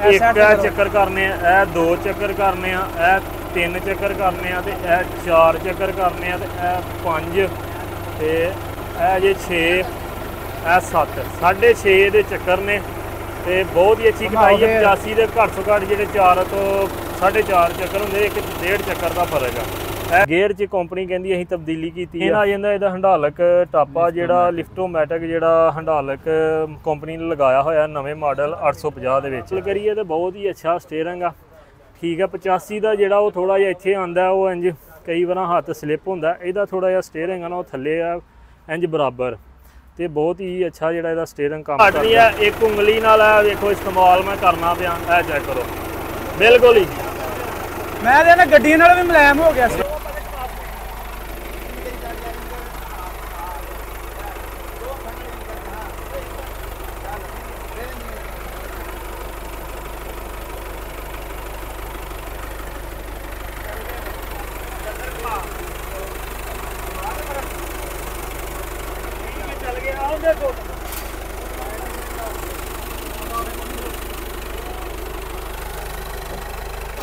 एक चक्कर करने, ए 2 चक्कर करने, ए 3 चक्कर करने, ए 4 चक्कर करने, ए 5 ते ए जे 6 ए 7 6.5 ਦੇ ਚੱਕਰ ਨੇ ਤੇ ਬਹੁਤ ਹੀ ਅੱਛੀ ਕਟਾਈ ਹੈ। 85 ਦੇ ਘੱਟ ਤੋਂ ਘੱਟ ਜਿਹੜੇ 4 ਤੋਂ 4.5 ਚੱਕਰ ਹੁੰਦੇ, ਇੱਕ 1.5 ਚੱਕਰ ਦਾ ਫਰਕ ਆ। ਗੇਅਰ 'ਚ ਕੰਪਨੀ ਕਹਿੰਦੀ ਅਸੀਂ ਤਬਦੀਲੀ ਕੀਤੀ ਹੈ। ਆ ਜਾਂਦਾ ਇਹਦਾ ਹੰਡਾਲਕ ਟਾਪਾ ਜਿਹੜਾ ਲਿਫਟੋਮੈਟਿਕ ਜਿਹੜਾ ਹੰਡਾਲਕ ਕੰਪਨੀ ਨੇ ਲਗਾਇਆ ਹੋਇਆ ਨਵੇਂ ਮਾਡਲ 850 ਦੇ ਵਿੱਚ ਕਰੀਏ ਤੇ ਬਹੁਤ ਹੀ ਅੱਛਾ ਸਟੀਅਰਿੰਗ ਆ। ਠੀਕ ਆ 85 ਦਾ ਜਿਹੜਾ ਉਹ ਥੋੜਾ ਜਿਹਾ ਇੱਥੇ ਆਂਦਾ ਉਹ ਇੰਜ ਕਈ ਵਾਰ ਹੱਥ ਸਲਿੱਪ ਹੁੰਦਾ, ਇਹਦਾ ਥੋੜਾ ਜਿਹਾ ਸਟੀਅਰਿੰਗ ਆ ਨਾ ਉਹ ਥੱਲੇ ਆ ਇੰਜ ਬਰਾਬਰ ਤੇ बहुत ही अच्छा ਜਿਹੜਾ ਇਹਦਾ ਸਟੀਅਰਿੰਗ ਕੰਮ ਕਰਦਾ ਹੈ। ਇੱਕ ਉਂਗਲੀ ਨਾਲ ਆ ਦੇਖੋ ਇਸਤੇਮਾਲ ਮੈਂ ਕਰਨਾ ਪਿਆ, ਇਹ ਚੈੱਕ ਕਰੋ ਬਿਲਕੁਲ ਹੀ ਮੈਂ ਤੇ ਨਾ ਗੱਡੀ ਨਾਲ ਵੀ ਮੁਲਾਇਮ ਹੋ ਗਿਆ ਸੀ।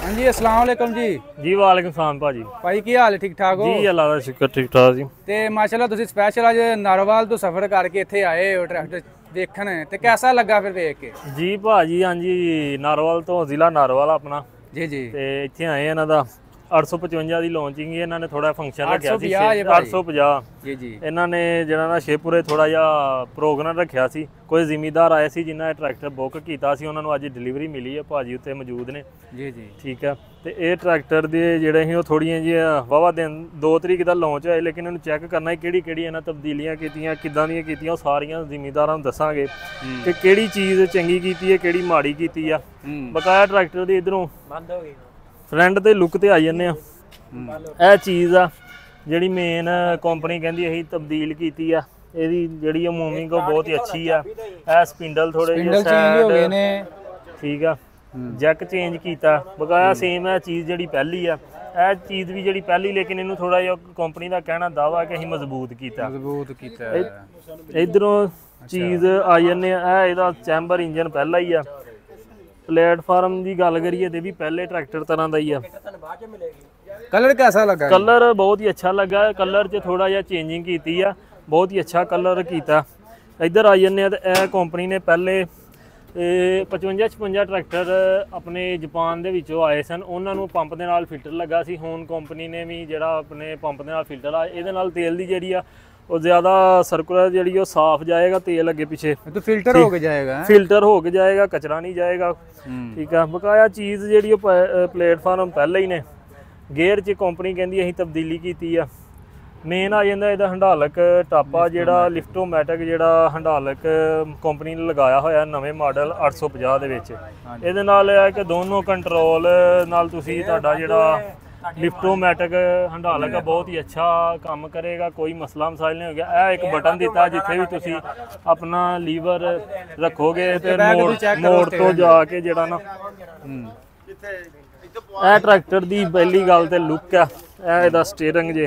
हाँ जी अस्सलाम वालेकुम जी वालेकुम सलाम भाजी भाई की हाल है, ठीक ठाक हो जी? अल्लाह दा शुक्र ठीक ठाक जी। ते माशाल्लाह तुसी स्पेशल आज नारोवाल तो सफर करके इत्थे आए हो ट्रैक्टर देखने ते कैसा लगा फिर देख के? जी भाजी हाँ जी नारोवाल तो जिला नारोवाल अपना जी जी ते इत्थे आए इन्हां दा 855 ਦੀ ਲਾਂਚਿੰਗ ਹੀ ਇਹਨਾਂ ਨੇ ਥੋੜਾ ਫੰਕਸ਼ਨ ਰੱਖਿਆ ਸੀ 850 ਜੀ ਜੀ ਇਹਨਾਂ ਨੇ ਜਿਹੜਾ ਨਾ ਸ਼ੇਪੂਰੇ ਥੋੜਾ ਜਿਹਾ ਪ੍ਰੋਗਰਾਮ ਰੱਖਿਆ ਸੀ। ਕੋਈ ਜ਼ਿਮੀਂਦਾਰ ਆਏ ਸੀ ਜਿਨ੍ਹਾਂ ਨੇ ਟਰੈਕਟਰ ਬੁੱਕ ਕੀਤਾ ਸੀ, ਉਹਨਾਂ ਨੂੰ ਅੱਜ ਡਿਲੀਵਰੀ ਮਿਲੀ ਹੈ, ਭਾਜੀ ਉੱਤੇ ਮੌਜੂਦ ਨੇ ਜੀ ਜੀ ਠੀਕ ਹੈ। ਤੇ ਇਹ ਟਰੈਕਟਰ ਦੇ ਜਿਹੜੇ ਸੀ ਉਹ ਥੋੜੀਆਂ ਜਿਹੀਆਂ ਵਾਵਾ ਦਿਨ 2 ਤਰੀਕ ਦਾ ਲਾਂਚ ਹੋਇਆ, ਲੇਕਿਨ ਇਹਨੂੰ ਚੈੱਕ ਕਰਨਾ ਕਿਹੜੀ ਕਿਹੜੀ ਇਹਨਾਂ ਤਬਦੀਲੀਆਂ ਕੀਤੀਆਂ, ਕਿੱਦਾਂ ਦੀਆਂ ਕੀਤੀਆਂ, ਉਹ ਸਾਰੀਆਂ ਜ਼ਿਮੀਂਦਾਰਾਂ ਨੂੰ ਦੱਸਾਂਗੇ ਕਿ ਕਿਹੜੀ ਚੀਜ਼ ਚੰਗੀ ਕੀਤੀ ਹੈ ਕਿਹੜੀ ਮਾੜੀ ਕੀਤੀ ਆ। ਬਕਾਇਆ ਟਰੈਕਟਰ ਦੇ ਇਧਰੋਂ ਬੰਦ ਹੋ ਗਈ ਫਰੰਟ ਤੇ ਲੁੱਕ ਤੇ ਆ ਜਾਂਦੇ ਆ। ਇਹ ਚੀਜ਼ ਆ ਜਿਹੜੀ ਮੇਨ ਕੰਪਨੀ ਕਹਿੰਦੀ ਅਸੀਂ ਤਬਦੀਲ ਕੀਤੀ ਆ, ਇਹਦੀ ਜਿਹੜੀ ਮੂਵਿੰਗ ਉਹ ਬਹੁਤ ਹੀ ਅੱਛੀ ਆ। ਇਹ ਸਪਿੰਡਲ ਥੋੜੇ ਜਿਹੇ ਚੇਂਜ ਹੋ ਗਏ ਨੇ, ਠੀਕ ਆ, ਜੈਕ ਚੇਂਜ ਕੀਤਾ। ਬਕਾਇਆ ਸੇਮ ਇਹ ਚੀਜ਼ ਜਿਹੜੀ ਪਹਿਲੀ ਆ, ਇਹ ਚੀਜ਼ ਵੀ ਜਿਹੜੀ ਪਹਿਲੀ, ਲੇਕਿਨ ਇਹਨੂੰ ਥੋੜਾ ਜਿਹਾ ਕੰਪਨੀ ਦਾ ਕਹਿਣਾ ਦਾਵਾ ਕਿ ਅਸੀਂ ਮਜ਼ਬੂਤ ਕੀਤਾ। ਇਧਰੋਂ ਚੀਜ਼ ਆ ਜਾਂਦੇ ਆ। ਇਹ ਇਹਦਾ ਚੈਂਬਰ ਇੰਜਨ ਪਹਿਲਾ ਹੀ ਆ। प्लेटफार्म की गल करिए तो भी पहले ट्रैक्टर तरह का ही है। कलर कैसा लगा? कलर बहुत ही अच्छा लगा। कलर च थोड़ा जिहा चेंजिंग की है, बहुत ही अच्छा कलर किया। इधर आ जाने तो यह कंपनी ने पहले 55-56 ट्रैक्टर अपने जापान के विचों आए सन, उन्होंने पंप के नाल फिल्टर लगा सी। हुण कंपनी ने भी जिहड़ा अपने पंप के नाल फिल्टर आ, इहदे नाल तेल की जिहड़ी आ वो ज़्यादा सर्कुलर जी साफ जाएगा, तेल अगे पीछे तो फिल्टर हो के जाएगा, फिल्टर हो के जाएगा, कचरा नहीं जाएगा। ठीक है। बकाया चीज़ जी प्लेटफार्म पहले ही ने। गेयर च कंपनी कहती असीं तब्दीली की है। मेन आ जाता इहदा हंडालक टापा जिहड़ा लिफ्टोमैटिक जिहड़ा हंडालक कंपनी ने लगाया होया नवे मॉडल 850 दे विच। इहदे नाल है कि दोनों कंट्रोल नाल तुसीं तुहाडा जिहड़ा लिफ्टोमैटिक हंडालक बहुत ही अच्छा काम करेगा, कोई मसला मसाइल नहीं हो गया। यह एक बटन दिता जिथे भी तुसी अपना लीवर रखोगे तो मोड़ तो जाके जिहड़ा ना ट्रैक्टर की पहली गल तो लुक है। यह स्टीयरिंग जे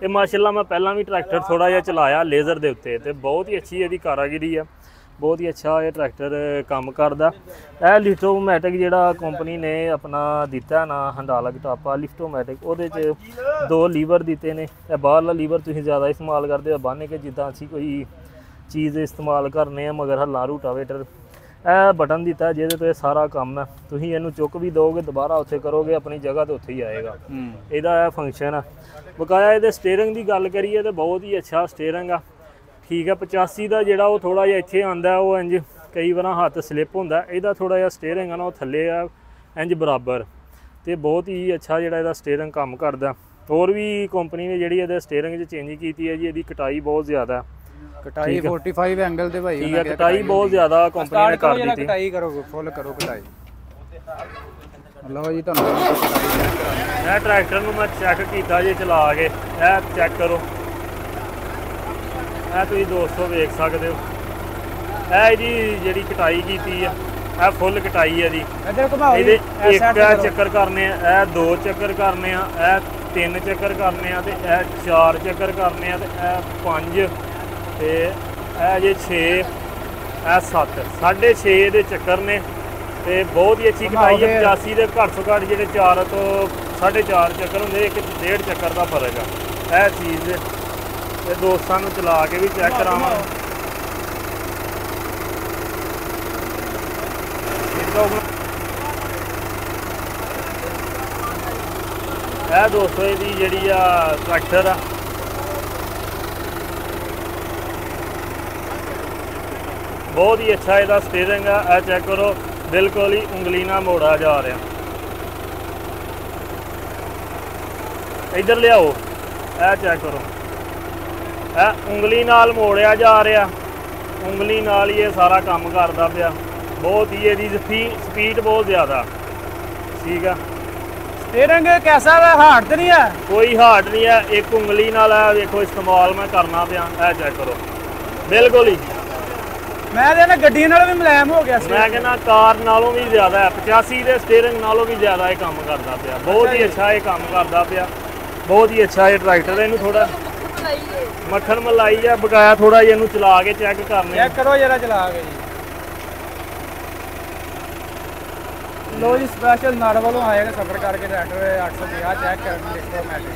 ये माशाल्लाह मैं पहला भी ट्रैक्टर थोड़ा जिहा चलाया लेज़र के उत्ते ते बहुत ही अच्छी इसकी कारागिरी है, बहुत ही अच्छा ये ट्रैक्टर काम करदा। यह लिफ्टोमैटिक जिहड़ा कंपनी ने अपना दिता ना हंडालक टापा लिफ्टोमैटिक, उहदे च 2 लीवर दिते ने। बाहरला लीवर तुसीं ज़्यादा इस्तेमाल करदे हो बन के, जिद्दां असीं कोई चीज़ इस्तेमाल करने मगर हल्ला रूटावेटर। यह बटन दिता जिहदे तो सारा काम है, तुसीं इहनूं चुक भी दोगे दोबारा उत्थे करोगे अपनी जगह तो उत्थे ही आएगा। इहदा यह फंक्शन है। बकाया इहदे स्टीयरिंग की गल करिए तो बहुत ही अच्छा स्टीयरिंग आ। ठीक है। 85 का जिहड़ा वो थोड़ा जिहा इत्थे आंदा वो इंज कई बार हाथ स्लिप होंदा, इहदा थोड़ा जिहा स्टीयरिंग है ना वो थल्ले आ इंज बराबर ते बहुत ही अच्छा जिहड़ा इहदा स्टीयरिंग काम करदा। होर भी कंपनी ने जिहड़ी इहदे स्टीयरिंग च चेंज की है जी, इहदी कटाई बहुत ज़्यादा है। कटाई 45 एंगल दे भाई, ठीक है। कटाई बहुत ज़्यादा कंपनी ने कर दी थी। कटाई करो फुल करो कटाई। लो जी तुहानूं मैं ट्रैक्टर नूं मैं चैक कीता जी चला के, यह चैक करो, यह तुसीं दोस्तों वेख सकते हो। यह जी जिहड़ी कटाई की है, यह फुल कटाई है जी। इहदे एक चक्कर करने, यह 2 चक्कर करने, यह 3 चक्कर करने, यह 4 चक्कर करने, यह 5 ते यह जे 6 यह 7 6.5 ਦੇ ਚੱਕਰ ਨੇ ਤੇ ਬਹੁਤ ਹੀ ਅੱਛੀ ਕਟਾਈ ਹੈ। 85 ਦੇ ਘੱਟ ਤੋਂ ਘੱਟ ਜਿਹੜੇ 4 ਤੋਂ 4.5 ਚੱਕਰ ਹੁੰਦੇ, ਇੱਕ 1.5 ਚੱਕਰ ਦਾ ਫਰਕ ਆ। ਇਹ ਚੀਜ਼ ਤੇ ਦੋਸਤਾਂ ਨੂੰ ਚਲਾ ਕੇ ਵੀ ਚੈੱਕ ਕਰਾਵਾਂ। ਇਹ ਦੋਸਤੋ ਇਹਦੀ ਜਿਹੜੀ ਆ ਟਰੈਕਟਰ ਆ, ਬਹੁਤ ਹੀ ਅੱਛਾ ਇਹਦਾ ਸਟੀਅਰਿੰਗ ਆ। ਇਹ ਚੈੱਕ ਕਰੋ, ਬਿਲਕੁਲ ਹੀ ਉਂਗਲੀ ਨਾਲ ਮੋੜਾ ਜਾ ਰਿਹਾ। ਇੱਧਰ ਲਿਆਓ, ਇਹ ਚੈੱਕ ਕਰੋ, ਇਹ ਉਂਗਲੀ ਨਾਲ ਮੋੜਿਆ ਜਾ ਰਿਹਾ, ਉਂਗਲੀ ਨਾਲ ਹੀ ਇਹ ਸਾਰਾ ਕੰਮ ਕਰਦਾ ਪਿਆ। ਬਹੁਤ ਹੀ ਇਹਦੀ ਸਪੀਡ ਬਹੁਤ ਜ਼ਿਆਦਾ, ਠੀਕ ਆ। ਸਟੀਅਰਿੰਗ ਕੈਸਾ ਵਾ, ਹਾਰਡ ਤੇ ਨਹੀਂ ਹੈ? ਕੋਈ ਹਾਰਡ ਨਹੀਂ ਹੈ, ਇੱਕ ਉਂਗਲੀ ਨਾਲ ਇਹ ਵੇਖੋ ਇਸਤੇਮਾਲ ਮੈਂ ਕਰਨਾ ਪਿਆ। ਇਹ ਚੈੱਕ ਕਰੋ, ਬਿਲਕੁਲ ਹੀ ਮੈਂ ਤੇ ਨਾ ਗੱਡੀ ਨਾਲ ਵੀ ਮੁਲਾਇਮ ਹੋ ਗਿਆ ਸੀ। ਮੈਂ ਕਹਿੰਦਾ ਕਾਰ ਨਾਲੋਂ ਵੀ ਜ਼ਿਆਦਾ ਹੈ, 85 ਦੇ ਸਟੀਅਰਿੰਗ ਨਾਲੋਂ ਵੀ ਜ਼ਿਆਦਾ ਇਹ ਕੰਮ ਕਰਦਾ ਪਿਆ। ਬਹੁਤ ਹੀ ਅੱਛਾ ਇਹ ਕੰਮ ਕਰਦਾ ਪਿਆ, ਬਹੁਤ ਹੀ ਅੱਛਾ ਇਹ ਟਰੈਕਟਰ। ਇਹਨੂੰ ਥੋੜਾ ਮੱਖਣ ਮਲਾਈ ਆ, ਬਕਾਇਆ ਥੋੜਾ ਜਿਹਾ ਇਹਨੂੰ ਚਲਾ ਕੇ ਚੈੱਕ ਕਰਨੇ। ਚੈੱਕ ਕਰੋ ਜਰਾ ਚਲਾ ਕੇ ਜੀ। ਲੋ ਜੀ, ਸਪੈਸ਼ਲ ਨਾੜ ਵੱਲੋਂ ਆਏ ਨੇ ਸਫਰ ਕਰਕੇ ਟਰੈਕਟਰ 850 ਚੈੱਕ ਕਰਨ ਲਿਖੋ ਮੈਟਰ।